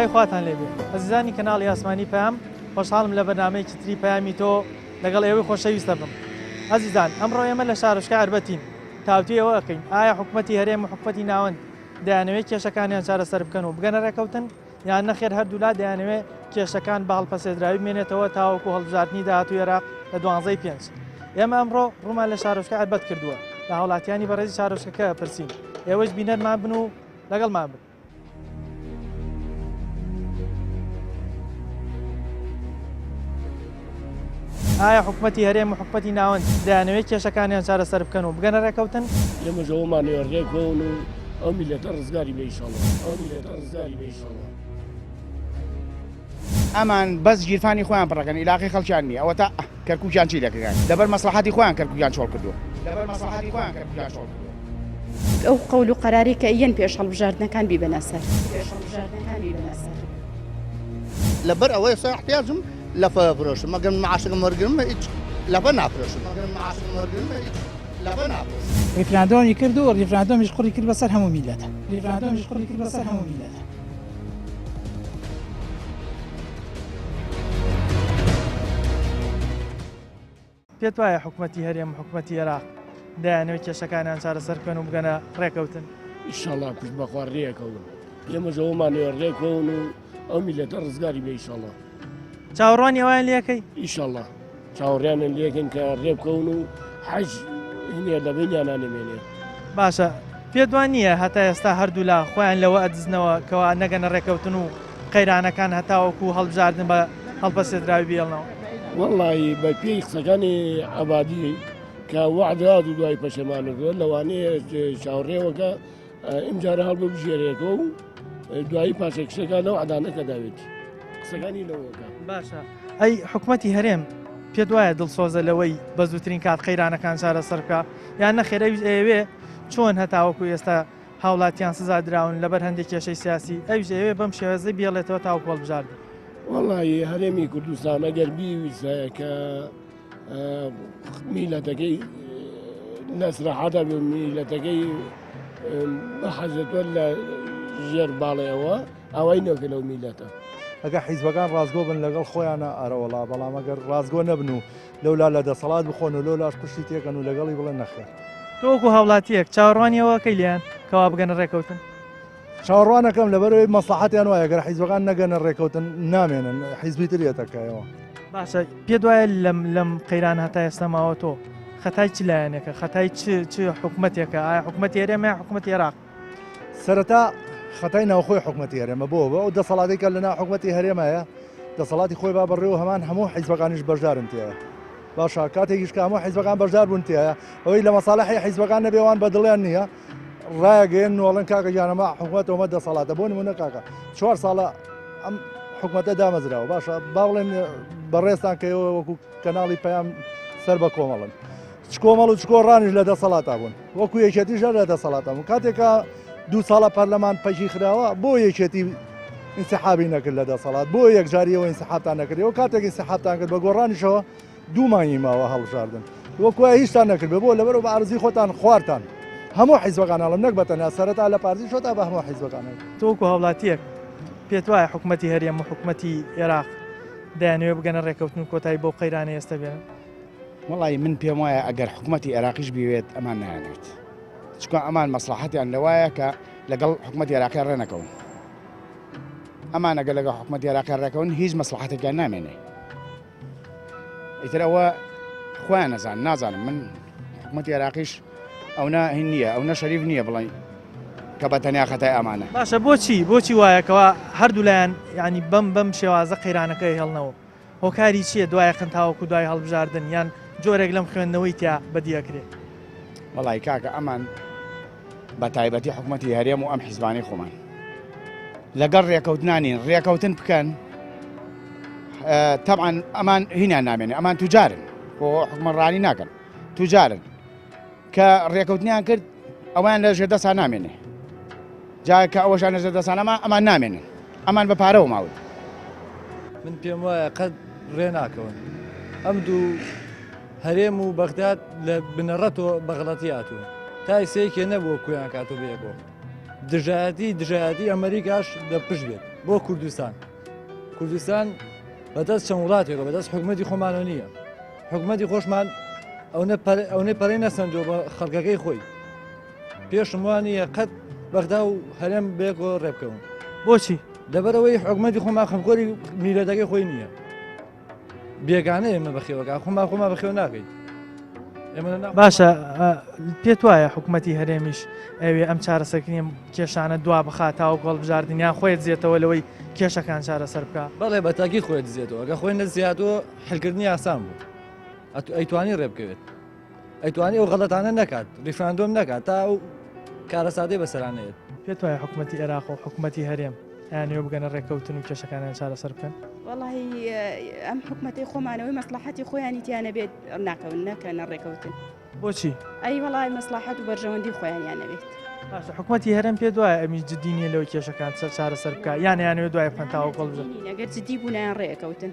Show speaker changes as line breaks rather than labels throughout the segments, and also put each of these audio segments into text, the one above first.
سوپای خواتان لێبێ ئەزیزانی کەناڵی ئاسمانی پەیام خۆشحاڵم لە بەرنامەیەکی تری پەیامی تۆ لەگەڵ ئێوەی خۆشەویستە بم. ئەزیزان ئەمڕۆ ئێمە لە شارۆچکە ئەربەتین تاوتی ئەوە ئەەکەین ئایا حکوومەتی هەرێم و حکوومەتی ناوەند دەیانەوێت کێشەکانیان چارەسەر بکەن و بگەنە ڕێکەوتن یان نەخێر هەردوولا دەیانەوێت کێشەکان بە هەڵپەسێدراوی بمێنێتەوە تاوەکو هەڵبژاردننی داهاتووی عێراق لە 12/5. ئێمە ئەمڕۆ ڕوومان لە شارۆچکە ئەربەت کردووە لە هاوڵاتیانی بەڕێزی شارۆچکەکە پرسین ئێوەش بینەرمان بن و لەگەڵمان بن. ئایا حکوومەتی هەرێم و حکوومەتی ناوەند دەیانەوێت کێشەکانیان چارەسەر بکەن و بگەنە ڕێکەوتن؟
ئێمەش ئەومان ڕێکەون و ئەو میلەتە ڕزگاری بێ ئینشاڵڵا ئەو میلەتە ڕزگاری بێ ئینشاڵڵا.
ئەمان بەس گیرفانی خۆیان پڕەکەن عیلاقی خەڵکیان نییە ئەوە تا کەرکووکیان چی دەکەن لەبەر مەسلحەتی خۆیان کەرکووکیان چۆڵ کردووە لەبەر مەسلحەتی خۆیان کەرکووکیان چۆڵ کردووە.
ئەو قەول و قەراری کە ئەیەن پێش هەڵبژاردنەکان بیبەنە سەر
لەبەر ئەوەی احتیاجم لەفە فرۆشم مەگەر معاشەکەم وەرگرمە هیچ لەفە نافرۆشم مەگەر معاشەکەم وەرگرمە هیچ لەفە نافرۆشم.
ریفراندۆمی کرد و ریفراندۆمیش قوڕی کرد بەسەر هەموو میلەتە ریفراندۆمیش قوڕی کرد بەسەر هەموو میلەتە.
پێت وایە حکوومەتی هەرێم و حکوومەتی عێراق دەیانەوێت کێشەکانیان چارەسەر بکەن و بگەنە ڕێکەوتن؟
ئینشاڵڵا پشت بەخوا ڕێکەون ئێمەش ئەومان ڕێکەون و ئەو میلەتە ڕزگاری بێ ئینشاڵڵا.
چاوەڕوانی ئەویان لێەکەی؟
ئینشاڵڵا چاوەڕیانیان لێکن کە ڕێبکەون و حەج هینێ لە بینیان نامێنێ.
باشە پێت وان نییە هەتا ئێستا هەردوو لا خۆیان لەوە ئەدزنەوە کەوا نەگەنە ڕێکەوتن و قەیرانەکان هەتاوەکو هەڵبژاردن بە هەڵپەسێدراوی بێڵنەوە؟
وەڵڵی بە پێی قسەکانی ئەبادی کە وعدات و دوای پەشەمانەوە لەوانەیە چاوەڕێوەکە ئیمجارە هەڵبژێرێتەوە و دوایی پاشەکشەکە لەو عدانەکە داوێت قسەکانی لەوەکە.
باشە ئەی حکوومەتی هەرێم پێت وایە دڵسۆزە لەوەی بە زووترین کات قەیرانەکان چارەسەر بکە یان نەخێرەوی ئەوێ چۆن هەتاوەکو ئێستا هاوڵاتیان سزا دراون لەبەر هەندێک کێشەی سیاسی ئەویش ئەوێ بەم شێوەزەی بێڵێتەوە تاوەکو هەڵبژاردن؟
وەڵی هەرێمی کوردستان ئەگەر بیویستە کە میلەتەکەی نەسرەحەتە بێ میلەتەکەی بەحەزێتوە لە ژێر باڵێەوە ئەوەی نەکە لەو میلەتە.
ئەگە حیزبەکان ڕازگۆ بن لەگەڵ خۆیانە ئارەوەڵا بەڵام ئەگەر ڕازگۆ نەبن و لەولا لە دەسەڵات بخۆن و لەولاش پشتی تێکەن و لەگەڵی بڵێن نەخێر.
تۆکو هاوڵاتیەک چاوەڕوانیەوەکەی لیان کەوا بگەنە ڕێکەوتن؟
چاوەڕوانەکەم لەبەرەوەی مەسلحەتیان وایە گەر حیزبەکان نەگەنە ڕێکەوتن نامێنن حیزبی ترێتەکەیەوە.
باشە پێت وایە لەم قەیران هەتا ئێستا ماوە تۆ خەتای چ لایەنێکە خەتای چ حکوومەتێکە ئایا حکوومەتی هەرێمە حکوومەتی عێراق؟
سەرەتا خەتای ناوخۆی حکوومەتی هەرێمە بۆ ئەو دەسەڵاتێکە لەناو حکوومەتی هەرێمایە دەسەڵاتی خۆی با بەڕێوە هەمان هەموو حیزبەکانیش بەشدارن تێیە. باشە کاتێکیش کە هەموو حیزبەکان بەشدار بوون تێیە ئەوەی لە مەساڵحی حیزبەکان نەبێوان بە دڵیان نییە ڕایەگەێن نوڵن کاکە گیانەمە حکوومەت ئەومە دەسەڵاتە بۆ نمونە کاکە 4 ساڵە ئەم حکوومەتە دامەزراوە باشە با بڵێن بەڕێستان کەەوە وەکو کەناڵی پەیام سەر بە کۆمەڵن چ کۆمەڵ و چکۆ ڕانیش لە دەسەڵاتا بوون وەکو یەکێتیش لە دەسەڵاتە بوون کاتێکە 2 ساڵە پەرلەمان پەیشی خراوە بۆ یەکێتی ئینسحابی نەکرد لە دەسەڵات بۆ یەکجاریەوە ئینسحابتان نەکردەوە کاتێک ئینسحابتان کرد بە گۆڕانیشەوە 2 مانگی ماوە هەڵبژاردن وەکوە هیچتان نەکرد بۆ لەبەرەوە بە ئارزی خۆتان خواردتان هەموو حیزبەکانەڵم نەک بەتەنیا سەرەتا لە پارتی شۆتا بە هەموو حیزبەکانە.
تۆکو هاوڵاتیەک پێت وایە حکوومەتی هەرێم و حکوومەتی عێراق دەیانەوێ بگەنە ڕێکەوتن و کۆتایی بۆ قەیرانە ئێستا بێنن؟
وەڵی من پێم وایە ئەگەر حکوومەتی عێراقیش بوێت ئەمان نایەنێت چکە ئەمان مەسلحەتیان لەوایە کە لەگەڵ حکوومەتی عێراقی ڕێنەکەون ئەمان ئەگەر لەگەڵ حکوومەتی عێراقی ڕێکەون هیچ مەسلحەتێکیان نامێنێ ئیتر ئەوە خۆیان نازانم من حکوومەتی عێراقیش ئەو هین نییە ئەو نەشەریف نییە بڵێن کە بەتەنیا خەتای ئەمانە.
باشە بۆچی وایەکەوە هەردوو لایەن ینی بەم شێوازە قەیرانەکەی هەڵنەوە هۆکاری چییە دوای قنتاوەکو دوای هەڵبژاردن یان جۆرێک لەم خوێندنەوەی تیا بەدیەکرێت؟
وەڵی کاکە ئەمان بە تایبەتی حکوومەتی هەرێم و ئەم حیزبانی خۆمان لەگەڵ ڕێکەوتنانین ڕێکەوتن بکەن تەبعاً ئەمان هینیان نامێنێ ئەمان توجارن بۆ حکومەتڕانی ناکەن توجارن کە ڕێکەوتنیان کرد ئەویان لە ژێردەسا نامێنێ جا کە ئەوەشان لە ژێردەسانەما ئەمان نامێنن ئەمان بە پارەوە ماوت.
من پێم وایە قەت ڕێ ناکەون ئەم دوو هەرێم و بەغداد لە بنەڕەتەوە بەغڵەتی هاتووە تای سەیەکێ نەبووە کویان کاتۆ بێکەوە دژایەتی ئەمریکاش لە پشت بێت بۆ کوردستان بەدەست چەند وڵاتێکە بەدەست حکومەتی خۆمانە نییە حکومەتی خۆشمان ئەوەی پەرەی نەسەنجۆ بە خەڵکەکەی خۆی پێشم وانە قەت بەغدا و هەرێم بێکۆ ڕێبکەون
بۆچی
لەبەرەوەی حکومەتی خۆمان خەمخۆری میلەتەکەی خۆی نییە بێگانە ئێمە بەخێوەکە خۆمان بەخێو ناکەیت
باشە پێت وایە حکومەتی هەرێمیش ئەوێ ئەم چارەسەرکردنی کێشانە دوا بخاتاوە گۆڵبژاردنیان خۆی دزێتەوە لەوەی کێشەکان چارەسەر بکە
بەڵێ بەتاکی خۆی دزێتەوە ئەگە خۆی نەزیاتەوە حلکردنی ئاسان بوو ئەیتوانی ڕێبکەوێت ئەیتوانی ئەو غەڵەتانە نەکات ریفراندۆم نەکات تا ئەو کارەسادەی بەسەرانەیەت
پێت وایە حکومەتی عێراق و حکومەتی هەرێم یانێ بگەنە ڕێکەوتن و کێشەکانیان چارەسەر بکەن
والله ئەم حکومەتی خۆمانەوەی مەسلحەتی خۆیانی تیانە بێت ناکەون نەکەنە ڕێکەوتن
بۆچی
ئەی وڵای مەسلحەت و بەرژەوەندی خۆیانیان نەبێت
باشە حکومەتی هەرێم پێت وایە ئەمی جددی نیە لەوەی کێشەکان چارەسەر بکە یان یانەوێت دوای پەنتاوە گۆڵبژار
ئەگەر جددی بوونیان ڕێکەوتن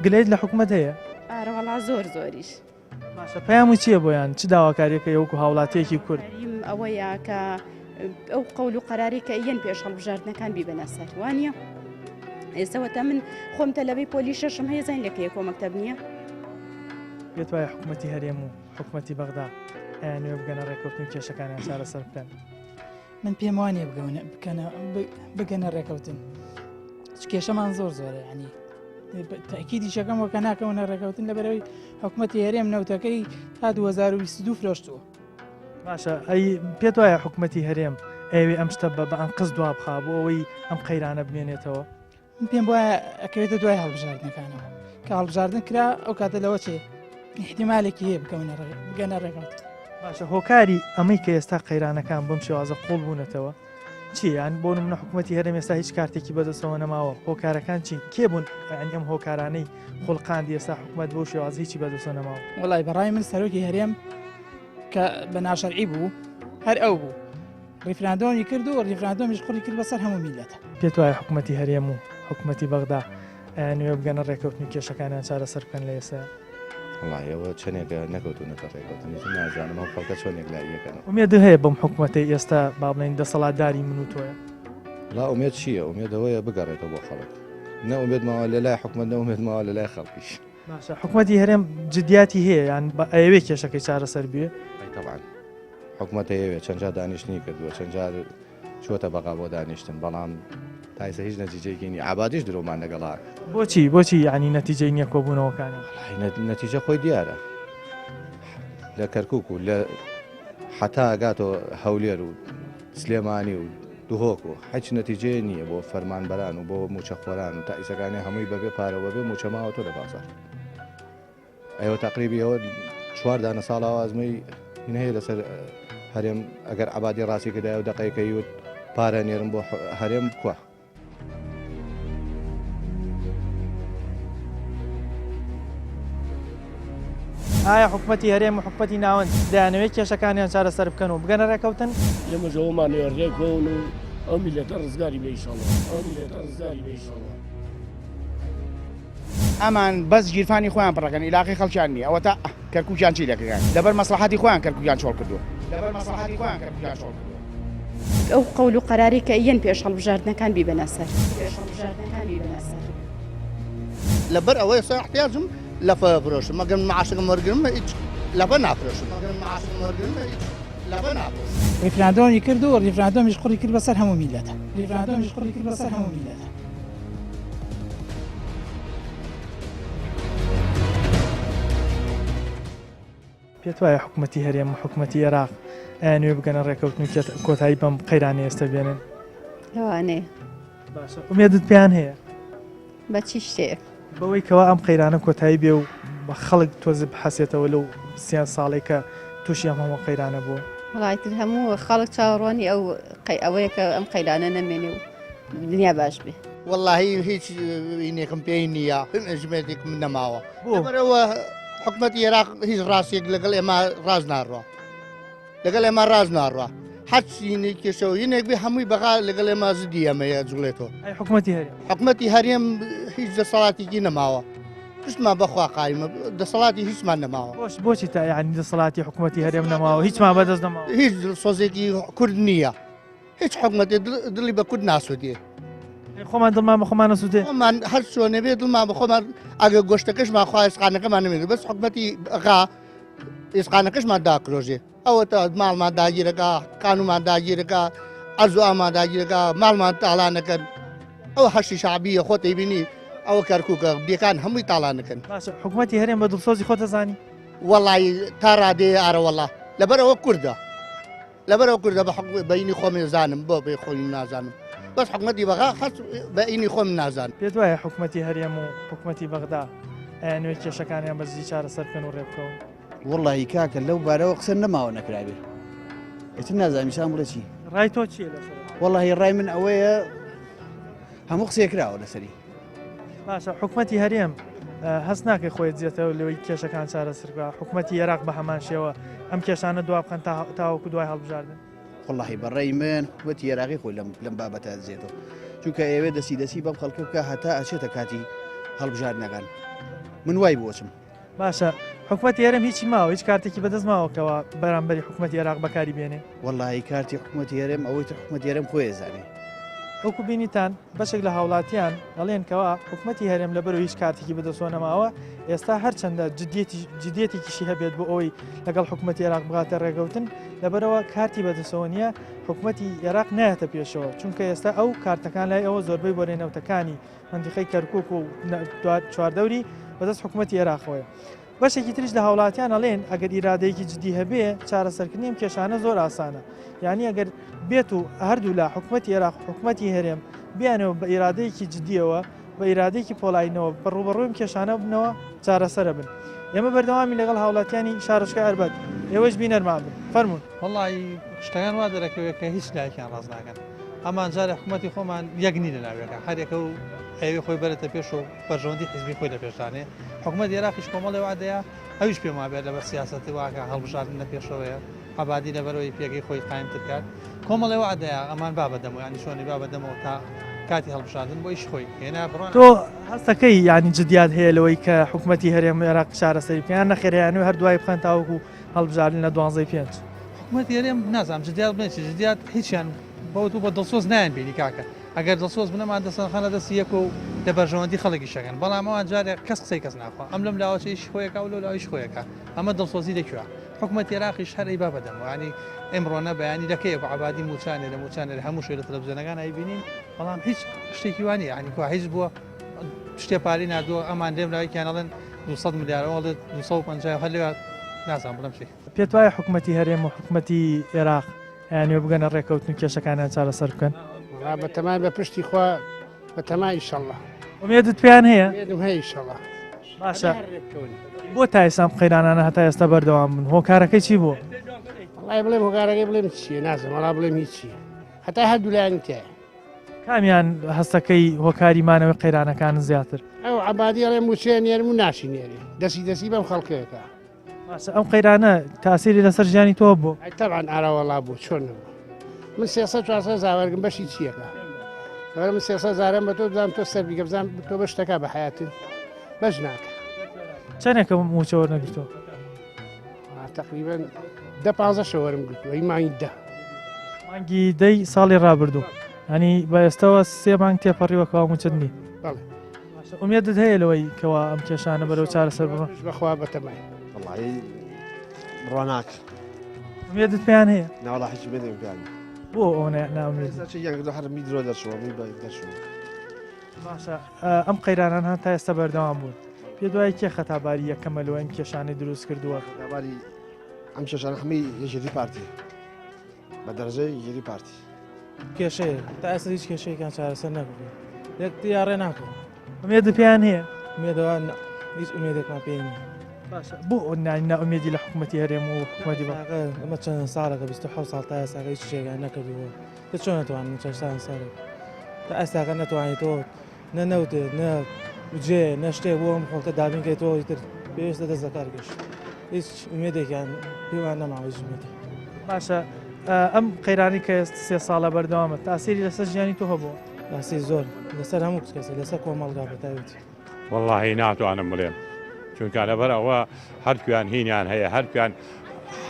گلەیت لە حکومەت هەیە
ئارە وەڵا زۆریش
باشە پەیام و چییە بۆیان چ داواکاریەکە وەکو هاوڵاتیەکی کورد
ئەوەیە کە ئەو قەول و قەراری کە یەن پێش هەڵبژاردنەکان بیبەنە سەر وانە ئێستاوەتە من خۆم تەلەبەی پۆلی شەشم هەیە زین لەکەیە کۆمەکتەب نییە
پێت وایە حکومەتی هەرێم و حکومەتی بەغدا ئەیانوێ بگەنە ڕێکەوتن و کێشەکانیان چارەسەر بکەن
من پێم وانێ بگەنە ڕێکەوتن کێشەمان زۆرە ینی تاکیدی شەکەم وەکە ناکەونە ڕێکەوتن لەبەرەوەی حکومەتی هەرێم نەوتەکەی تا 2022 فرۆشتووە
باشە ئەی پێت وایە حکومەتی هەرێم ئەوێ ئەم شتە بە ئەنقز دوا بخا بۆ ئەوەی ئەم قەیرانە بمێنێتەوە
پێم وایە ئەکەوێتە دوای هەڵبژاردنەکانەوە کە هەڵبژاردن کرا ئەو کاتە لەوە چێ احتیمالێکی هەیە بگەنە ڕێکەوت
باشە هۆکاری ئەمەی کە ئێستا قەیرانەکان بەم شێوازە قوڵ بوونەتەوە چیان بۆ منە حکومەتی هەرێم ئێستا هیچ کارتێکی بەدەستەوە نەماوە هۆکارەکان چی کێ بوون ئەم هۆکارانەی خۆڵقاندی ئێستا حکومەت بۆ شێواز هیچی بەدەستەوە نەماوە
وڵای بەڕای من سەرۆکی هەرێم کە بە ناشەرعی بوو هەر ئەو بوو ریفراندۆمی کرد و ریفراندۆمیش قوڕی کرد بەسەر هەموو میلەتە
پێت وایە حکومەتی هەرێم و حکومەتی بەغدا نوێ بگەنە ڕێکەوتنی کێشەکانیان چارەسەر بکەن لە ئێستا
وڵایەوە چنێکە نەکەوتونەتە ڕێکەوتنی نازانم ئەو خەڵکە چۆنێک لایەکەنەوە
ئومێد هەیە بەم حکومەتی ئێستا با بڵێن دەسەڵاتداری من و تۆیە
لا ئومێد چییە ئومێدەوەیە بگەڕێتەوە بۆ خەڵک نە ئومێدماوە لە لای حکومەت نە ئومێدماوە لە لای خەڵکیش
باشە حکومەتی هەرێم جدیاتی هەیە یان ئەوێ کێشەکەی چارەسەر بێ
طبعاً حکومەت هەیەوێ چەند جار دانیشتنی کردووە چەند جار چووەتە بەقا بۆ دانیشتن بەڵام تایسە هیچ نەتیجەیەکی نی عابادیش درۆمان لەگەڵا
بۆچی ینی نەتیجەی نییە کۆبوونەوەکانی
نەتیجە خۆی دیارە لە کەرکک و لە حتا ئەگاتەوە هەولێر و سلێمانی و دوهۆک و هیچ نەتیجەیە نییە بۆ فەرمانبەران و بۆ موچەخۆران و تائیسەکانی هەمووی بەبێ پارەوە بێ موچەماوە تۆ لە بازار ئەوە تقریبی ئەوە 4 دانە ساڵ ئاوازمەی هەیە لەسەر هەرێم ئەگەر عبادی ڕاستی کردای و دقیقەی وت پارە نێرم بۆ هەرێم کووە
ئایا حکومەتی هەرێم و حکومەتی ناوەند دەیانەوێت کێشەکانیان چارەسەر بکەن و بگەنە ڕێکەوتن
ئێمەژەوەمان ڕێکەون و ئەو میلەتە ڕزگاری بێ ئینشاڵڵا ئەو میلەتە ڕزگاری بێ ئینشاڵڵا
ئەمان بەس گیرفانی خۆیان پڕەکەن عیلاقی خەڵکیان نییە ئەوە تا کەرکووکیان چی لەکەیان لەبەر مەسلحەتی خۆیان کەرکووکیان چۆڵ کردووە لەبەر مەسلحەتی خۆیان کەرکووکیان چۆڵ کردووە
ئەو قەول و قەراری کە یەن پێش هەڵبژاردنەکان بیبەنە سەر
لەبەر ئەوەی سا احتیاجم لەفە فرۆشم مەگەم معاشەکەم وەرگرم هیچ لەفە نافرۆشم مەگەم معاشەکەم وەرگرم هیچ لەفە نافرۆشم
ریفراندۆمی کرد و ریفراندۆمیش قوڕی کرد بەسەر هەموو میلەتە ریفراندۆمیش قوڕی کرد بەسەر هەموو میلەتە
پێت وایە حکومەتی هەرێم و حکومەتی عێراق ئەیانوێ بگەنە ڕێکەوتن و کۆتایی بەم قەیرانی ئێستا بێنن
لەوانەیە
باشە ئومێدت پێیان هەیە
بە چی شتێک
بەوەی کەەوە ئەم قەیرانە کۆتایی بێ و بە خەڵک تۆزە بحەسێتەوە لەو 30 ساڵێک کە تووشی ئەم هەموو قەیرانە بووە
وڵایتر هەموو خەڵک چاوەڕوانی ئەوەیە کە ئەم قەیرانە نەمێنێ و دنیا باش بێ
واللهی هیچ اینێکم پێی نییە ژمێتێک من نەماوە بۆەوە حکومەتی عێراق هیچ ڕاستێک لەگەڵ ئێمە ڕاز ناڕوە لەگەڵ ئێمە ڕاز ناڕوە حچینی کێشەوە یەنێک بێ هەمووی بەغا لەگەڵ ئێمە زدی ئەمەیە جوڵێتەوە حکومەتی هەرێم هیچ دەسەڵاتێکی نەماوە پشتمان بەخوا قایمە دەسەڵاتی هیچمان نەماوە
بۆچی تا یعنی دەسەڵاتی حکومەتی هەرێم نەماوە هیچمان بەدەست نەماوە
هیچ سۆزێکی کورد نییە هیچ حکومەتی دڵی بە کورد ناسوودێ
خۆمان دڵمان بە خۆمان نەسووتێ
خۆمان هەر چۆنێ بێ دڵمان بە خۆمان ئەگە گۆشتەکەشمان خوا ئێسقانەکەمان نمێنێت بەس حکومەتی ئەغا ئێسقانەکەشمان داکرۆژێ ئەوە تا ماڵمان داگیرەکە قانونمان داگیرەکە ئەرزوو ئامان داگیرەکە ماڵمان تاڵانەکەن ئەو هەشتی شعبیە خۆتی بینی ئەوە کەرکووکە بیەکان هەمووی تاڵانەکەن
باشە حکوومەتی هەرێم بە دڵسۆزی خۆ دەزانی
وەڵی تا ڕادێ ئارەوەڵا لەبەرەوە کووردە لەبەرەوە کووردە بەینی خۆمی زانم بۆ بێ خۆی نازانم بەس حکومەتی بەغا خەت بە ئینی خۆم نازان
پێت وایە حکوومەتی هەرێم و حکوومەتی بەغدا نوێ کێشەکانیان بەرزی چارەسەر بکەن و ڕێبکەون
وڵی کاکە لەو بارەوە قسە نەماوە نەکرابێ ئێتر نازانیشان بڵێ چی
ڕای تۆ چیە لەسەر
وڵی ڕای من ئەوەیە هەموو قسێکراوە لەسەری
باشە حکوومەتی هەرێم هەست ناکەی خۆی جێتەوە لەوەی کێشەکان چارەسەرکە حکوومەتی عێراق بە هەمان شێوە ئەم کێشانە دوا بکەن تاوەکو دوای هەڵبژاردن
وڵی بەڕێی من حکومەتی عێراقی خۆی لەم بابەتە دێتەوە چونکە ئێوێ دەسی بەم خەڵکە بکە هەتا ئەچێتە کاتی هەڵبژاردنەکان من وای بۆچم
باشە حکوومەتی هەرێم هیچی ماوە هیچ کارتێکی بەدەست ماوەکەوە بەرامبەری حکوومەتی عێراق بەکاری بێنێ
وڵی کارتی حکوومەتی هەرێم ئەوەی حکوومەتی هەرێم خۆی زانێ
وەکو بینیتان بەشێک لە هاوڵاتیان ئەڵێنکەوە حکوومەتی هەرێم لەبەرەوە هیچ کارتێکی بەدەستۆ نەماوە ئێستا هەرچەندە جدیەتێکیشی هەبێت بۆ ئەوی لەگەڵ حکوومەتی عێراق بغاتە ڕێگەوتن لەبەرەوە کارتی بەدەستەوە نییە حکوومەتی عێراق نایەتە پێشەوە چونکە ئێستا ئەو کارتەکان لای ئەوە زۆربەی بۆرێنەوتەکانی مندیقەی کەرکووک و چواردەوری بەدەست حکوومەتی عێراقەوە بەشێکی تریش لە هاوڵاتیان ئەڵێن ئەگەر ئیرادەیەکی جدی هەبێ چارەسەرکردنیم کێشانە زۆر ئاسانە یعنی ئەگەر بێت و هەردوو لە حکوومەتی عێراق حکوومەتی هەرێم بیانەوە بە ئیرادەیەکی جدیەوە بە ئیرادەیەکی پۆڵاینەوە بەڕوبەڕوویم کێشانە بنەوە چارەسەرە بن ئێمە بەردەوامی لەگەڵ هاوڵاتیانی شارشکە ئەربەت ئێوەش بینەرمان بن فەرمونون
وڵی شتەکان وا دەرەکەوێت کە هیچ لایەکیان ڕاز ناکەن ئەمان جارە حکوومەتی خۆمان یەکنی لە ناوێکە هەرێکە و ئەوێ خۆی بەرێتە پێش و بەرژەوەندی حیزبی خۆی لە پێشانێ حکوومەت عێراقیش کۆمەڵی وادەیە ئەویش پێم وابێت لە بە سیاسەتی واکە هەڵبژاردن لە پێشەوەیە ئابادی لەبەرەوەی پێگەی خۆی قایمتر کات کۆمەڵی وادەیە ئەمان بابەدەمەوە ینی شۆنی بابەدەمەوە تا کاتی هەڵبژاردن بۆ ئیش خۆی هێنا بڕۆن
تۆ هەستەکەی ینی جدیات هەیە لەوەی کە حکوومەتی هەرێم عێراق چارەسەری پێیان نەخێریانوی هەردوای بخەن تاوەکو هەڵبژاردن لە 12
حکوومەتی هەرێم نازانم جدیات بڵێ چی جدیات هیچیان بەوت و بە دڵسۆز نایان بینی کاکە ئەگەر دڵسۆز بنەمان دەسەنخانە دەستی یەک و لە بەرژەوەندی خەڵکی شەکەن بەڵام ئەوان جارێک کەس قسەی کەس ناخوا ئەم لەم لاوەچەیش خۆیەکە و لەو لاویش خۆیەکە ئەمە دڵسۆزی دەکوێ حکوومەتی عێراقیش هەرەی بابەدەمەوە ینی ئەمڕۆنە بەیانی دەکەیەک عبادی موچانێ لە موچانێ هەموو شوێ لە تەلەڤیزیۆنەکان ئەیبینین بەڵام هیچ شتێکی وانی ینی کو هیچ بووە شتێ پاری نادووە ئەمان لێم لاوەیەکیان ئەڵێن 200 میلیارد 250 هەلوێ نازانم بڵێم چی
پێت وایە حکوومەتی هەرێم و حکوومەتی عێراق یانوێ بگەنە ڕێکەوتن کێشەکانیان چارەسەر بکەن
بەتەمان بە پشتی خوا بەتەمای ئینشەڵڵا
ئومێدت پێیان هەیە
هەیە ئینشەڵڵا
باشە بۆ تا ئێستا قەیرانانە هەتا ئێستا بەردەوام بن هۆکارەکەی چی بوو
وڵای بڵێم هۆکارەکەی بڵێم چییە نازم وڵا بڵێم هیچ چییە هەتا هەردوو لایەنی تایە
کامیان هەستەکەی هۆکاری مانەوەی قەیرانەکان زیاتر
ئەو عبادی ئەڵێ موچێ نێرم و ناشی نێری دەسی بەم خەڵکەکە
ئەم قەیرانە تاسیری لەسەر ژیانی تۆ بوو
تەبعاً ئاراوەڵا بوو چۆن من 300 زاوەرگم بەشی چیەکە من 300 زارم بە تۆ بزانم تۆ سەر بیگە بزانم تۆ بە شتەکە بە حیاتن بەش ناکە
چەندێکە موچەوە نەگرتۆ
تقریبا 10-15 شەوەرم گرتووە ئەی مانگی
مانگی دەی ساڵی ڕابردوو هەنی بە ئێستاوە 3 مانگ تێپەڕیوەکەوا موچەندنی ئومێدت هەیە لەوەی کەوا ئەم کێشانە بەرەو چارەسەر بڕۆن
بەخوا بەتەمای
ڕۆناک
ئومێدت پێیان هەیە
ناوەڵا هیچ بێنێ پیان
بۆ ئەو ناومێد
هەرمی درۆ دەرچوە دەرچوو
باشە ئەم قەیرانان هەن تا ئێستا بەردەوام بوون پێ دوای کێ خەتاباری یەکەمە لەوە ئەم کێشانەی دروست کردووە
خەتاباری ئەم کێشانە هەمووی یەکێتی پارتی بە دەرەجەی یەکێتی پارتی
کێشەیە تا ئێستا هیچ کێشەیەکان چارەسەر نەکردووە یەک دیارڕێ ناکەم
ئومێدت پێیان هەیە
ئومێدەوە هیچ ئومێدێکمان پێ نییە
باشە بۆ ناومێدی لە حکوومەتی هەرێم و حکوومەتی
ئەمە چەند ساڵەکە 27 ساڵ تا ئێستاکە هیچ شتێکیان نەکردووە کە چۆن نەتوانین چەند ساڵێک تا ئێستاکە نەتوانیتەوە نە نەوتێت نە بجێ نە شتێک بۆ ئەم خەڵکە دابینکەیتەوە ئیتر پێویستە دەست لەکار گەشت هیچ ئومێدێکیان پێوان نەماوە هیچ ئومێدێک
باشە ئەم قەیرانی کە 3 ساڵە بەردەوامە تاسیری لەسەر ژیانی تۆ هەبووە
تاسیری زۆر لەسەر هەموو کەسە لەسەر کۆمەڵگا بەتاوێتی
واللهی ناتوانم بڵێم چونکە لەبەر ئەوە هەرکویان هینیان هەیە هەرکویان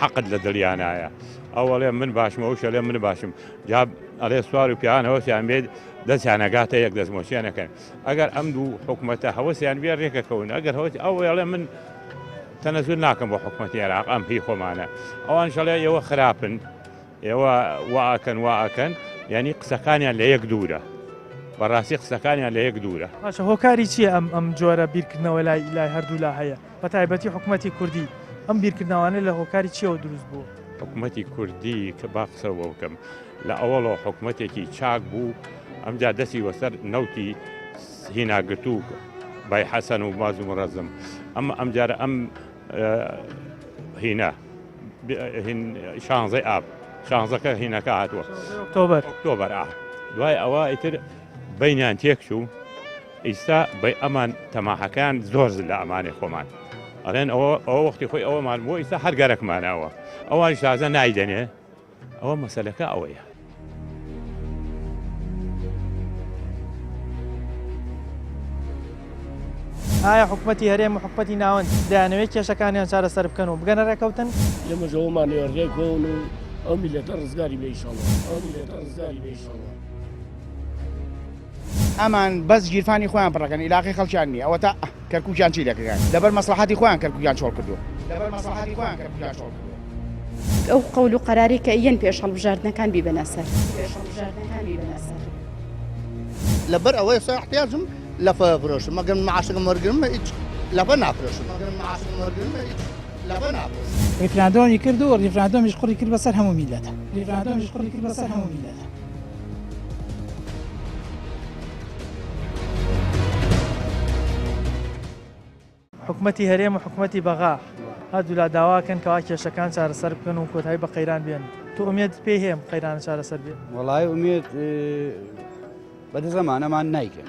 حەقت لە دڵیانایە ئەوڵێ من باشم ئەو شەڵێ من باشم جاب ئەڵێ سوار و پیان هەوەسیان بێت دەستیانەگاتە یەک دەستمۆچیانەکەن ئەگەر ئەم دوو حکوومەتە هەوەسیان بێ ڕێکەکەون ئەگەر هەوت ئەوڵێ من تەنەزول ناکەم بۆ حکوومەتی عێراق ئەم پێی خۆمانە ئەوان شەڵێ ئێوە خراپن ئێوە واکەن ینی قسەکانیان لە یەک دوورە بەڕاستی قسەکانیان لە یەک دوورە
باشە هۆکاری چییە ئەم جۆرە بیرکردنەوە لای هەردوو لا هەیە بە تایبەتی حکوومەتی کوردی ئەم بیرکردنەوانە لە هۆکاری چیەوە دروست بوو
حکوومەتی کوردی کە با قسەوە بکەم لە ئەوڵەوە حکوومەتێکی چاک بوو ئەمجا دەستی وەسەر نەوتی هیناگرتوو بای حەسەن و باز و مڕەزم ئەمجارە ئەم هینە شانزەی ئاب شانزەکە هینەکە هاتووە ئۆکتۆبەر دوای ئەوە ئیتر بینیان تێکچوو ئیستا بە ئەمان تەماحەکان زۆر لە ئەمانی خۆمان ئەڵێن ئەوە وەختی خۆی ئەوەمان بۆ ئیستا هەر گەرەکمانەوە ئەوان شازە نایدەنێ ئەوە مەسەلەکە ئەوەیە
ئایا حکوومەتی هەرێم و حکوومەتی ناوەند دەیانەوێت کێشەکانیان چارەسەر بکەن و بگەنە ڕێکەوتن
لەمەژەوەمانێ ڕێکۆن و ئەو میلەتە ڕزگاری بێ ئینشاڵڵا
ئەمان بەس گیرفانی خۆیان پڕەکەن عیلاقی خەڵکیان نیە ئەوە تا کەرکووکیان چی دەکەن لەبەر مەسلحەتی خۆیان کەرکووکیان چۆڵ کردووە
ئەو قەول و قەراری کە ئەیەن پێش هەڵبژاردنەکان بیبەنە سەر
لەبەر ئەوەی احتیاجم لەفە فرۆشم مەگەر معاشەکەم وەرگرمە هیچ لەفە نافرۆشم
ریفراندۆمی کرد و ریفراندۆمیش قوڕی کرد بەسەر هەموو میلەتە
حکوومەتی هەرێم و حکوومەتی بەغا هەردوو لا داواکەن کەوا کێشەکان چارەسەر بکەن و کۆتایی بە قەیران بێن تو ئومێد پێی هەیە قەیرانە چارەسەر بێت
وەڵای ئومێد بەدە زەمانەمان نایکەن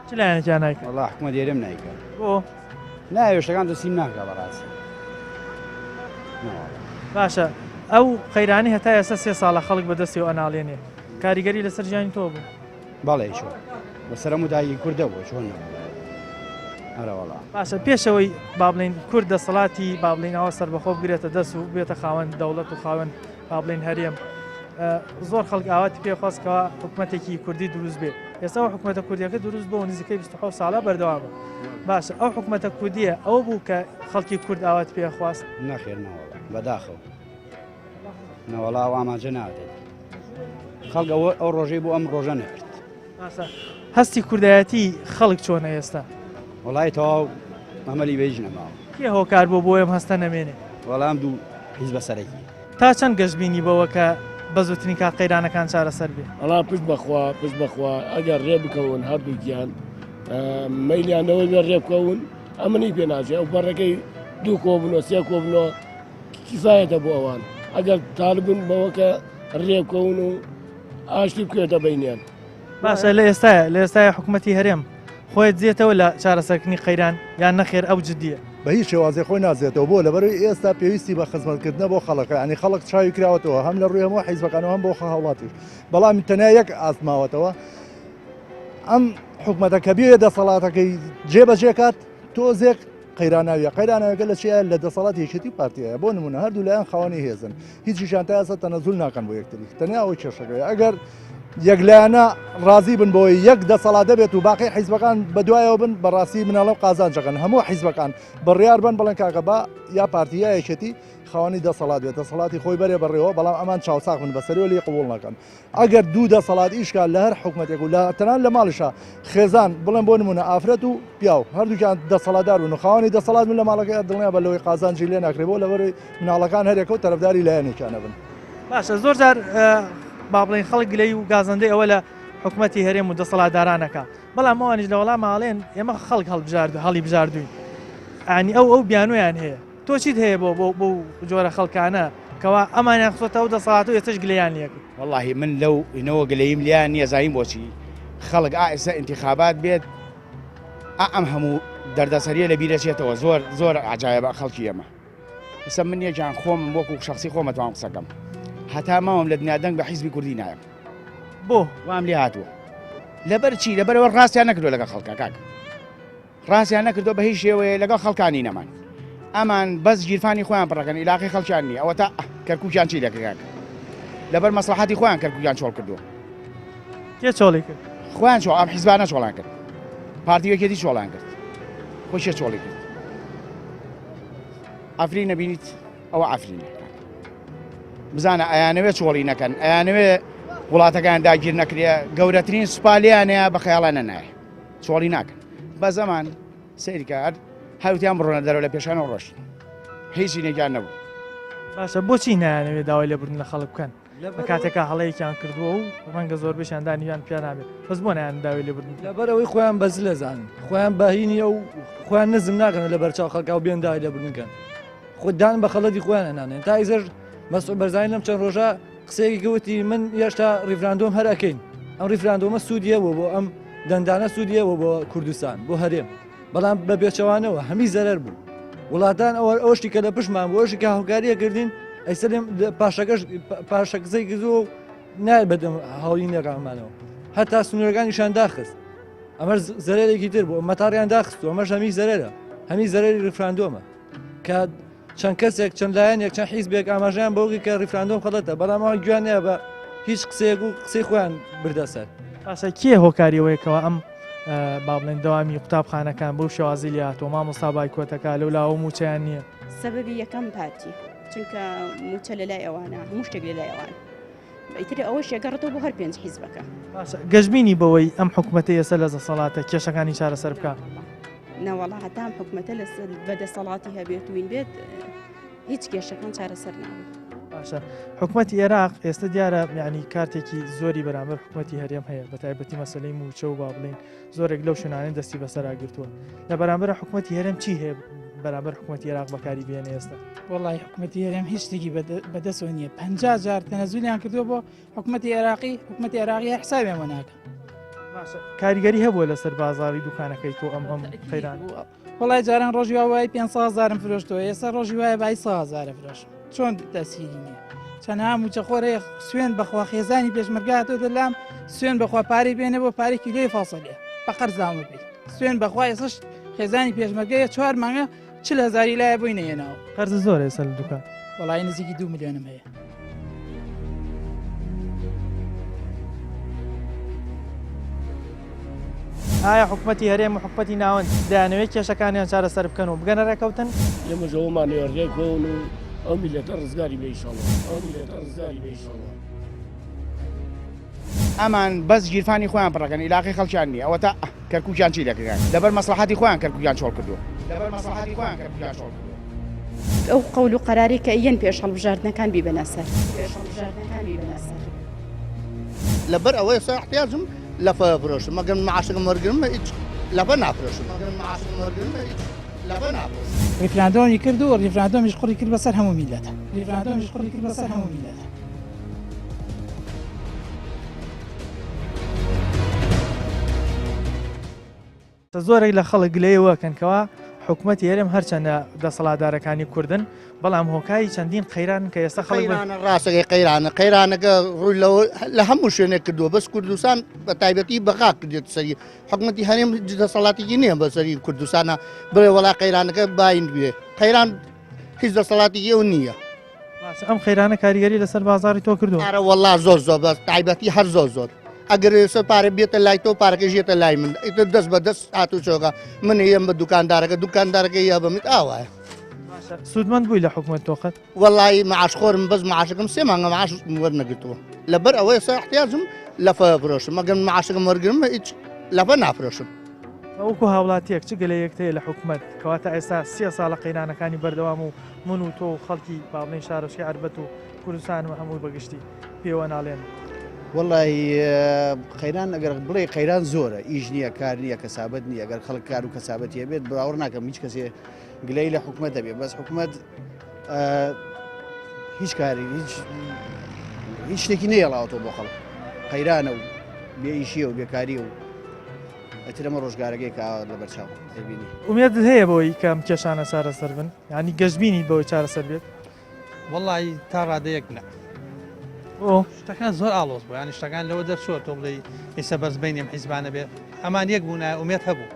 چ لایەنێکیان نایکەن
وەڵا حکوومەت هەرێم نایکەن
بۆ
نایە شتەکان دەستیم ناکە بەڕاستی
باشە ئەو قەیرانی هەتا ئێستا 3 ساڵە خەڵک بەدەستی و ئەناڵێنێ کاریگەری لەسەر ژیانی تۆ بوو
بەڵێ چۆن بەسەر هەموو کوردەوە چۆن
باشە پێشەوەی با بڵین کورد دەسەڵاتی با بڵین ئەوە سەربەخۆ بگرێتە دەست و بێتە خاوەن دەوڵەت و خاوەن با بڵین هەرێم زۆر خەڵک ئاواتی پێخواستکەوە حکوومەتێکی کوردی دروست بێت ئێستا حکوومەتە کوردیەکە دروست بۆ نزیکەی 27 ساڵە بەردەوامە باشە ئەو حکوومەتە کوردیە ئەوە بوو کە خەڵکی کورد ئاوات پێخواست
نەخێر بەداخەوە نەوەڵاو ئاماجە نادێت خەڵک ئەو ڕۆژەی بۆ ئەم ڕۆژە نەکرد
هەستی کوردایەتی خەڵک چۆنە ئێستا
وڵای تەواو ئەمەلی بێژ نەماوە
کێ هۆکار بۆ بۆیم هەستە نەمێنێ
وەڵام دوو هیچ بەسەرەکی
تا چەند گەشتبینی بەوە کە بەزووترین کا قەیرانەکان چارەسەر بێ
ئەڵا پشت بەخوا ئەگەر ڕێ بکەون هەردووکیان مەیلیانەوەی بێ ڕێ بکەون ئەمنی پێ ناچێ ئەو پەڕەکەی دوو کۆبنەوە سێ کۆبنەوە کیفایەتە بۆ ئەوان ئەگەر تالبن بەوە کە ڕێ بکەون و ئاشتی بکوێتە بینیان
باشە لە ئێستای حکوومەتی هەرێم خۆی دێتەوە لە چارەسەرکردنی قەیران یان نەخێر ئەو جددیە
بە هیچ شێوازی خۆی نازێتەوە بۆ لەبەروی ئێستا پێویستی بە خزمەتکردنە بۆ خەڵک ینی خەڵک چاوی کراوەتەوە هەم لە ڕووی هەموو حیزبەکانەوە هەم بۆ هاوڵاتیش بەڵام تەنیا یەک ئاسماوەتەوە ئەم حکوومەتە کە بێ دەسەڵاتەکەی جێبەجێکات تۆزێک قەیراناویەکە لە چیە لە دەسەڵات یەکێتی پارتیایە بۆ نمونە هەردوو لایەن خاوەنی هێزن هیچیشان تا ئێستا تەنەزول ناکەن بۆ یەکتری تەنیا ئەوەی کێشەکەی ئەگەر یەکلایەنە ڕازی بن بۆی یەک دەسەڵات دەبێت و باقی حیزبەکان بەدوایەوە بن بەڕاستی مناڵە قازانجەکەن هەموو حیزبەکان بڕیار بن بڵێن کاکە با یا پارتیایەکێتی خاوەنی دەسەڵات بێت دەسەڵاتی خۆی بەرێ بڕێەوە بەڵام ئەمان چاوساق من بەسەریەوە لێ قبوڵ نەکەن ئەگەر دوو دەسەڵات ئیشکال لە هەر حکوومەتێک و لە تەنان لە ماڵشە خێزان بڵێن بۆ نمونە ئافرەت و پیاو هەردووکیان دەسەڵاتدار بن و خاوەنی دەسەڵات من لە ماڵەکەی دڵنیا بە لەوەی قازانجی لێ ناکرێبەوە لەبەرەوەی مناڵەکان هەرێکە و تەرەفداری لایەنێکیانە بن
باشە زۆر جار با بڵین خەڵک گلەی و گازەندەی ئەوە لە حکوومەتی هەرێم و دەسەڵاتدارانەکە بەڵام ئەوانیش لە وەڵام ماڵێن ئێمە خەڵک هەڵی بژاردووین ئانی ئەو بیانویان هەیە تۆ چیت هەیە بۆ جۆرە خەڵکانە کەوا ئەمانیان خۆتەوە دەسەڵات و ئێستش گلەیان لێکرد
واللهی من لەو ئینەوە گلەیم لیان نییە زانیم بۆچی خەڵک ئێستا انتخابات بێت ئەم هەموو دەردەسەریە لە بیرەچێتەوە زۆر عجایبە خەڵکی ئێمە ئێستا من یەکیان خۆم وەکو شخصی خۆمەتوان قسەکەم هەتا ماوەم لە دنیا دەنگ بە حیزبی کوردی نایم
بۆ
وام لێ هاتووە لەبەر چی لەبەرەوە ڕاستیان نەکردو لەگەڵ خەڵکە کاک ڕاستیان نەکردو بە هیچ شێوەیە لەگەڵ خەڵکانی نەمان ئەمان بەس گیرفانی خۆیان پڕەکەن عیلاقی خەڵکیان نییە ئەوە تا کەرکووکیان چی دەکەن لەبەر مەسلحەتی خۆیان کەرکووکیان چۆڵ کردووە
کێ چۆڵی کرد
خۆیان چۆڵ ئەم حیزبانە چۆڵان کرد پارتیەکێتی چۆڵان کرد خۆشیە چۆڵی کرد ئەفرین نەبینیت ئەوە ئەفرینە بزانە ئەیانەوێت چۆڵی نەکەن ئەیانەوێ وڵاتەکان داگیر نەکرێ گەورەترین سوپالیانەیە بە خەیاڵانە نایە چۆڵی ناکەن بە زەمان سەیرکار هەوتیان بڕۆنە دەرەوە لە پێشانە ڕۆشن هیچی نێکیان نەبوو
باشە بۆچی نایانەوێت داوای لێبوردن لە خەڵک بکەن لە کاتێکا هەڵەیەکیان کردووە و ڕەنگە زۆر بەشیان دانیویان پیان نابێت بەس بۆ نایان داوای لێبوردن
لەبەرەوەی خۆیان بەز لەزانن خۆیان باهینیە و خۆیان نزم ناکەن لە بەرچاو خەڵکا و بێن داوای لێبوردنکەن خوددان بە خەڵەتی خۆیان ئەنانێن تا ئیزەر مەسعود بەرزانی لەم چەند ڕۆژە قسەیەکی گوتی من هێشتا ریفراندۆم هەر ئەکەین ئەم ریفراندۆمە سوودیەوە بۆ ئەم دەندانە سوودیەوە بۆ کوردستان بۆ هەرێم بەڵام بە بێچەوانەوە هەمی زەرەر بوو وڵاتان ئەوشتی کە لە پشمان بۆ ئەوشی کە هەڵکاریە کردین ئەیسەرێم پاشەکزەی گزۆ نایە بەدەم هەڵی نێقامانەوە هەتا سنوورەکانیشان داخست ئەمە زەرێکی تر بوو مەتاڕیان داخست و ئەمەش هەمی زەرەرە هەمی زەرەری ریفراندۆمە کە چەند کەسێک چەند لایەنێک چەند حیزبێک ئاماژیان بۆگی کە ریفراندۆم خەڵەتە بەڵام ئەوە گویانەیە بە هیچ قسەیەک و قسەی خۆیان بردەسەر
پاشە کێ هۆکاریەوەیەکەوە ئەم با بڵێن دەوامی قوتابخانەکان بەو شێوازی لاتۆ مامۆستا بایکۆتەکە لەولاوە موچیان نییە
سەبەبی یەکەم پارتی چونکە موچە لە لای ئەوانە هەموو شتێک لە لای ئەوان ئیتر ئەوەش یەگەڕێتەوە بۆ هەر پێنج حیزبەکە
گەژبینی بەوەی ئەم حکوومەتە ئێستا لە دەسەڵاتە کێشەکانی چارەسەر بکە
نەوەڵا هەتا ئەم حکوومەتە لە بەدەسەڵاتی هەبێت وین بێت هیچ کێشەکان چارەسەر نابێت
باشە حکوومەتی عێراق ئێستا دیارە یعنی کارتێکی زۆری بەرامبەر حکوومەتی هەرێم هەیە بە تایبەتی مەسلەی موچە و با بڵین زۆرێک لەو شوێنانەی دەستی بەسەراگرتووە لە بەرامبەر حکوومەتی هەرێم چی هەیە بەرامبەر حکوومەتی عێراق بەکاری بێنێ ئێستا
وڵی حکوومەتی هەرێم هیچ شتێکی بەدەستەوە نییە 50 جار تەنەزولیان کردووە بۆ حکوومەتی حکوومەتی عێراقی حسابیان وەناکە
کاریگەری هەبووە لەسەر بازاری دوکانەکەی تۆ ئەم خەیران
وڵای جاران ڕۆژی وای 500,000 فرۆشتەوە ئێستا ڕۆژی وایە بای 100,000 فرۆش چۆن تەسیری نییە چەند هەموو خۆرەیە سوێن بەخوا خێزانی پێشمەرگاتەوە دەلام سوێن بەخوا پارەی بێنە بۆ پارێکی لێ فاسەلێ بە قەرزامە بێت سوێن بەخوا ئێسش خێزانی پێشمەرگەیە 4 مانگە 40,000 لایە بووی نێناوە
قەرز زۆر ئێستا لە دوکان
وڵای نزیکی 2 میلیۆنم هەیە
ئایا حکوومەتی هەرێم و حکوومەتی ناوەند دەیانەوێت کێشەکانیان چارەسەر بکەن و بگەنە ڕێکەوتن
ئێمە ژەوەمان ێڕێکۆن و ئەو میلەتە ڕزگاری بێ ئینشاڵڵا ئەو میلەتە ڕزگاری بێ ئینشاڵڵا
ئەمان بەس گیرفانی خۆیان پڕەکەن عیلاقی خەڵکیان نییە ئەوە تا کەرکووکیان چی دەکەن لەبەر مەسلحەتی خۆیان کەرکووکیان چۆڵ کردووە لەبەر مەسلحەتی خۆیان کەرکووکیان چۆڵ کردووە
ئەو قەول و قەراری کە ئەیەن پێش هەڵبژاردنەکان بیبەنە سەر
لەبەر ئەوەی ئێستا احتیاجم لەفە بفرۆشم مەگەر معاشەکەم وەرگرم هیچ لەفە نافرۆشم مەگەر معاشەکەم وەرگرم هیچ لەفە نافرۆشم
ریفراندۆمی کرد و ریفراندۆمیش قوڕی کرد بەسەر هەموو میلەتە ریفراندۆمیش قوڕی کرد بەسەر هەموو میلەتە
زۆرێک لە خەڵک گلەیەوە کەنکەوە حکوومەتی هەرێم هەرچەندە دەسەڵاتدارەکانی کوردن بەڵام هۆکایی چەندین قەیران کە ئێستا خەڵک
ڕاستەکەی قەیرانەکە ڕووی لە هەموو شوێنێک کردووە بەس کوردستان بە تایبەتی بەغا کردێت سەری حکوومەتی هەرێم دەسەڵاتێکی نییە بە سەری کوردستانە بڵێ وڵا قەیرانەکە باین بێ قەیران هیچ دەسەڵاتێکی ئەو نییە
ئەم خەیرانە کاریگەری لەسەر بازاری تۆ کردو
ئارە وەڵا زۆر زۆر بە تایبەتی هەر زۆر ئەگەر ئێستا پارە بێتە لای تۆ پارەکە ژێتە لای من ئیتر دەست بە دەست هاتوو چۆگە من هێم بە دوکاندارەکە یا بەمیت ئاوایە
سوودمەند بووی لە حکوومەت تۆقەت
وەڵی معاشخۆرم بەس معاشەکەم 3 مانگە معاش وەرنەگرتووە لەبەر ئەوەی ئێستا احتیاجم لەفە بفرۆشم مەگەر معاشەکەم وەرگرم هیچ لەفە نافرۆشم
وەکو هاوڵاتیەک چ گەلەیەک هەیە لە حکوومەت کەواتە ئێستا 30 ساڵە قەیرانەکانی بەردەوام و من و تۆ و خەڵکی باڵێن شارۆچکەی عەربەت و کوردستان و هەمووی بەگشتی پێوە ناڵێن
وڵی قەیران ئەگەر بڵێ قەیران زۆرە ئیش نییە کار نییە کەسابەت نییە ئەگەر خەڵک کار و کەسابەتیە بێت براوە ناکەم هیچ کەسێ گلەی لە حکوومەت دەبێت بەس حکوومەت هیچ کاری هیچ شتێکی نەیەڵاوەتەوە بۆ خەڵک قەیرانە و بێ ئیشیە و بێکاری و ئەترەمە ڕۆژگارەکەی کە لە بەرچاو دەبینی
ومێدت هەیە بۆی کەم کێشانە چارەسەر بن ینی گەشتبینی بەوەی چارەسەر بێت
وڵی تا ڕادەیەک نە شتەکان زۆر ئاڵۆز بوو ینی شتەکان لەوە دەرچۆ تۆ بڵێ ئێستا بەرزبینیم حیزبانە بێت ئەمان یەک بوون ئومێت هەبوو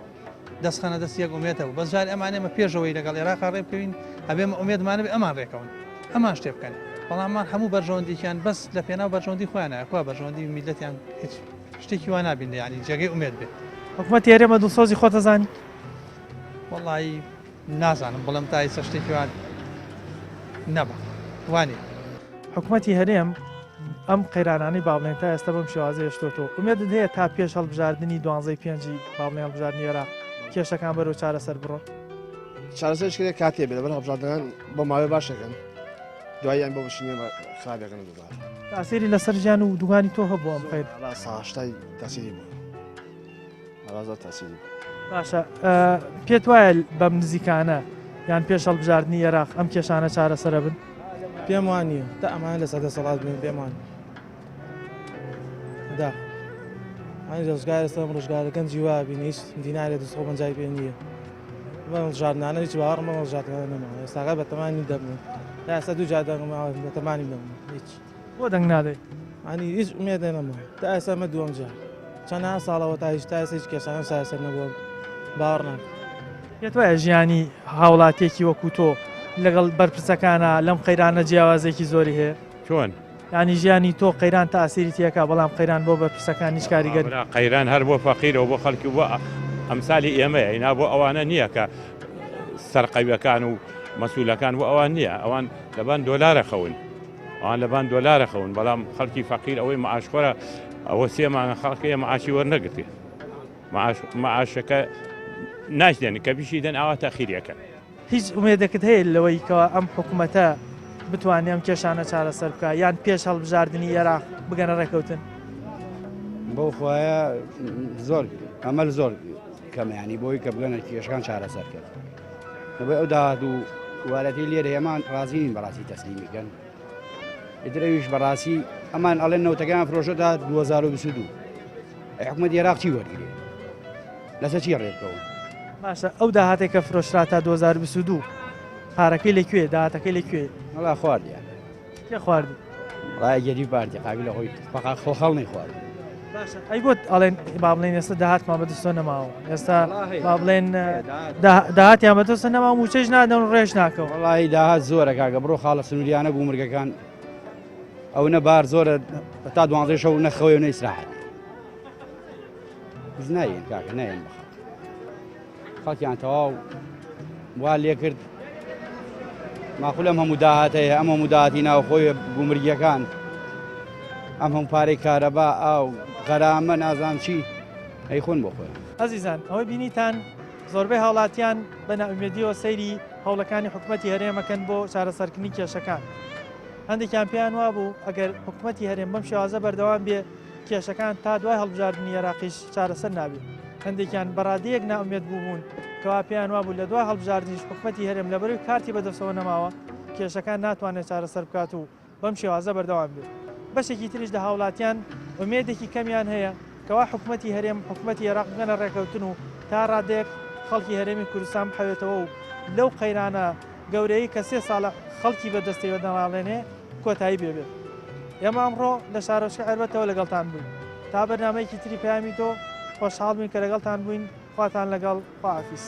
دەستخانە دەست یەک ئومێتەوە بەس جار ئەمانێمە پێشەوەی لەگەڵ عێراق ڕێ بکەوین ئەبێمە ئومێدمانە بێ ئەمان ڕێکەون ئەمان شتێ بکەن بەڵاممان هەموو بەرژەوەندییان بەس لە پێناو بەرژەوەندی خۆیانە خوا بەرژەوەندی میلەتیان هیچ شتێکی وا نابین ینی جێگەی ئومێد بێت
حکوومەتی هەرێمە دڵسۆزی خۆتە زانی
وەڵی نازانم بڵم تا ئێستا شتێکی وان نەبە وانێ
حکوومەتی هەرێم ئەم قەیرانانی باڵێن تا ئێستا بەم شێوازەیە شتۆ ئومێدت هەیە تا پێش هەڵبژاردننی 12 پێنجی باڵێن هەڵبژاردننی عێراق کێشەکان بەرەو چارەسەر بڕۆن
چارەسەرشکرێک کاتێ بێت لەبەر هەڵبژاردنەکان بە ماوەی باشەکەن دواییان بۆ بشینێ خراپەکەن دووبار
تاسیری لەسەر ژیان و دوگانی تۆ هەبوو ئەم خەیر
ساهشتای تاسیری بوو ئەوازە تاسیری
باشە پێت وایە بەم نزیکانە یان پێش هەڵبژاردننی عێراق ئەم کێشانە چارەسەرە بن
پێم وانە تا ئەمان لە سەدە سەڵات بن پێم وان دا ئەنی ڕزگار ئێستا ڕژگارە گەنجی وا بینی هیچ دینارێ 250 پێ نییە ژاردنانە هیچ باوەڕ مەڵ ژاتەوە نەماوە ئێستاغا بە تەمانی دەبن تا ئێستا دوو جار دەنگماوە بە تەمانی دەبن هیچ
بۆ دەنگ نادەی
ئەنی هیچ ئومێدە نەماوە تا ئێستا مە دووەم جار چەند ساڵەوە تا هیچ تا ئێستا هیچ کێشانە سەر نەبووە باوەڕ ناکەم
پێت وایە ژیانی هاوڵاتێکی وەکو تۆ لەگەڵ بەرپرسەکانە لەم قەیرانە جیاوازێکی زۆری هەیە
چۆن
ینی ژیانی تۆ قەیران تا ئاسیری تێکا بەڵام قەیران بۆ بەرپرسەکان هیچ کاریگەر
قەیران هەر بۆ فەقیرەوە بۆ خەڵکی بۆ ئەمسالی ئێمەیە ئینا بۆ ئەوانە نییە کە سەرقەویەکان و مەسوولەکان بۆ ئەوان نییە ئەوان لەبان دۆلارە خەون ئەوان لەبان دۆلارە خەون بەڵام خەڵکی فەقیر ئەوەی مەعاشخۆرە ئەوە سێمانە خەڵکی مەعاشی وەرنەگرتێ مەعاشەکە ناشدێن کە بیشی دەن ئاوا تەخیریەکە
هیچ ئومێدەکەت هەیە لەوەی کەەوە ئەم حکوومەتە بتوانێت ئەم کێشانە چارەسەر بکە یان پێش هەڵبژاردننی عێراق بگەنە ڕێکەوتن
بەو خوایە زۆر ئەمەل زۆر کەمەیانی بۆی کە بگەنە کێشەکان چارەسەر کرد بە ئەو داهات و وارەتی لێرە هێمان ڕازین بەڕاستی تەسلیمیکەن ئیترەویش بەڕاستی ئەمان ئەڵێن نەوتەکان فرۆشە تا 2022 حکوومەتی عێراق چی وەرگێ لەسەر چی ڕێبکەون
باشە ئەو داهاتێک کە فرۆشرا تا 2022 پارەکەی لەکوێ داهاتەکەی لەکوێ
وەڵا خواردیان
کێ خواردی
ڕای گەری پارتی قابل لە خۆی فقط خۆخەڵ نەیخوارد
باشە ئەی بۆت ئەڵێن با بڵێن ئێستا داهاتمان بەدەستۆ نەماوە ئێستا با بڵێن داهاتیان بەدەستە نەماوە موچەش نادەن ڕێژ ناکەوە
وەڵی داهات زۆرە کاکە بڕۆ خاڵە سنووریانە بوو مرگەکان ئەو نە بار زۆرە تا 12 شەو نەخەوەی و نەیسراحەت نایەن کاکە نایەن بەخەڵ خەڵکیان تەواو وا لێ کرد ماخول ئەم هەموو داهاتەیە ئەم هەموو داهاتی ناوخۆی بوومرگیەکان ئەم هەموو پارەی کارەبا ئاو غەرامە نازان چی ئەیخۆن بۆ خۆیان
ئەزیزان ئەوەی بینیتان زۆربەی هاوڵاتیان بە ناومێدیەوە سەیری هەوڵەکانی حکوومەتی هەرێمەکەن بۆ چارەسەرکردنی کێشەکان هەندێکیان پێیان وابوو ئەگەر حکوومەتی هەرێم بەم شێوازە بەردەوام بێ کێشەکان تا دوای هەڵبژاردننی عێراقیش چارەسەر نابێت هەندێکیان بەڕادەیەک ناومێت بووبوون کەوا پێیان وابوو لە دوای هەڵبژاردنیش حکوومەتی هەرێم لەبەروی کارتی بەدەستەوە نەماوە کێشەکان ناتوانێت چارەسەر بکات و بەم شێوازە بەردەوام بێت بەشێکی تریش لە هاوڵاتیان ئومێدێکی کەمیان هەیە کەوا حکوومەتی هەرێم حکوومەتی عێراق بگەنە ڕێکەوتن و تا ڕادێک خەڵکی هەرێمی کوردستان بحەوێتەوە و لەو قەیرانە گەورەی کە 3 ساڵە خەڵکی بەدەستەوە دەماڵێنێ کۆتایی بێبێت ئێمە ئەمڕۆ لە شارۆچکە عێربەتەوە لەگەڵتان بووین تا بەرنامەیەکی تری پەیامی تۆ خۆشحاڵ بووین کە لەگەڵتان بووین خواتان لەگەڵ خواحافیز